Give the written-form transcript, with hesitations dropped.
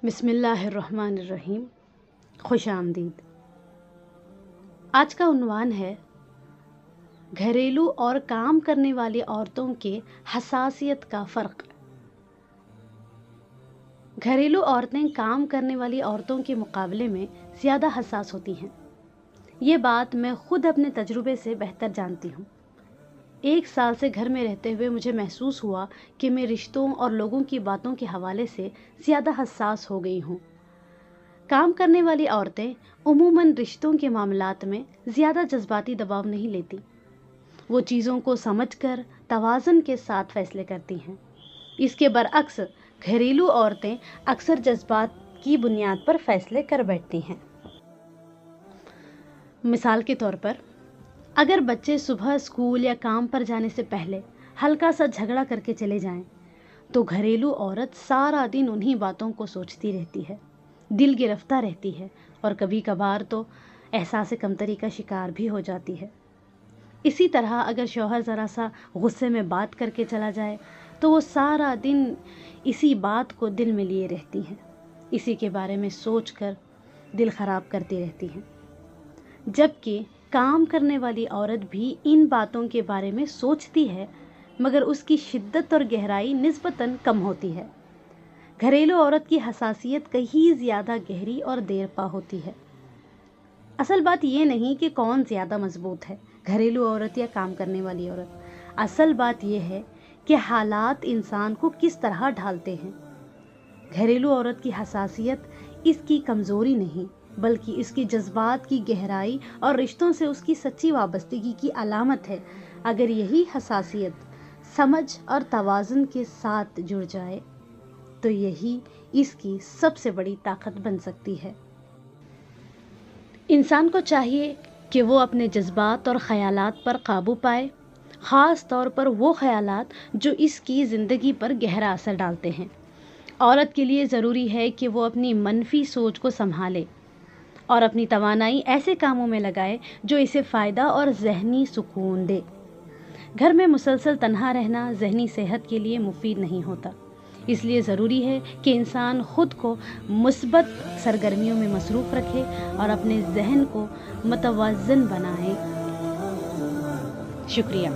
بسم اللہ الرحمن الرحیم۔ خوش آمدید۔ آج کا عنوان ہے گھریلو اور کام کرنے والی عورتوں کے حساسیت کا فرق۔ گھریلو عورتیں کام کرنے والی عورتوں کے مقابلے میں زیادہ حساس ہوتی ہیں۔ یہ بات میں خود اپنے تجربے سے بہتر جانتی ہوں۔ 1 سال سے گھر میں رہتے ہوئے مجھے محسوس ہوا کہ میں رشتوں اور لوگوں کی باتوں کے حوالے سے زیادہ حساس ہو گئی ہوں۔ کام کرنے والی عورتیں عموماً رشتوں کے معاملات میں زیادہ جذباتی دباؤ نہیں لیتی۔ وہ چیزوں کو سمجھ کر توازن کے ساتھ فیصلے کرتی ہیں۔ اس کے برعکس گھریلو عورتیں اکثر جذبات کی بنیاد پر فیصلے کر بیٹھتی ہیں۔ مثال کے طور پر، اگر بچے صبح اسکول یا کام پر جانے سے پہلے ہلکا سا جھگڑا کر کے چلے جائیں تو گھریلو عورت سارا دن انہی باتوں کو سوچتی رہتی ہے، دل گرفتہ رہتی ہے اور کبھی کبھار تو احساس کمتری کا شکار بھی ہو جاتی ہے۔ اسی طرح اگر شوہر ذرا سا غصے میں بات کر کے چلا جائے تو وہ سارا دن اسی بات کو دل میں لیے رہتی ہیں، اسی کے بارے میں سوچ کر دل خراب کرتی رہتی ہیں۔ جبکہ کام کرنے والی عورت بھی ان باتوں کے بارے میں سوچتی ہے، مگر اس کی شدت اور گہرائی نسبتاً کم ہوتی ہے۔ گھریلو عورت کی حساسیت کہیں زیادہ گہری اور دیر پا ہوتی ہے۔ اصل بات یہ نہیں کہ کون زیادہ مضبوط ہے، گھریلو عورت یا کام کرنے والی عورت۔ اصل بات یہ ہے کہ حالات انسان کو کس طرح ڈھالتے ہیں۔ گھریلو عورت کی حساسیت اس کی کمزوری نہیں، بلکہ اس کی جذبات کی گہرائی اور رشتوں سے اس کی سچی وابستگی کی علامت ہے۔ اگر یہی حساسیت سمجھ اور توازن کے ساتھ جڑ جائے تو یہی اس کی سب سے بڑی طاقت بن سکتی ہے۔ انسان کو چاہیے کہ وہ اپنے جذبات اور خیالات پر قابو پائے، خاص طور پر وہ خیالات جو اس کی زندگی پر گہرا اثر ڈالتے ہیں۔ عورت کے لیے ضروری ہے کہ وہ اپنی منفی سوچ کو سنبھالے اور اپنی توانائی ایسے کاموں میں لگائے جو اسے فائدہ اور ذہنی سکون دے۔ گھر میں مسلسل تنہا رہنا ذہنی صحت کے لیے مفید نہیں ہوتا، اس لیے ضروری ہے کہ انسان خود کو مثبت سرگرمیوں میں مصروف رکھے اور اپنے ذہن کو متوازن بنائے۔ شکریہ۔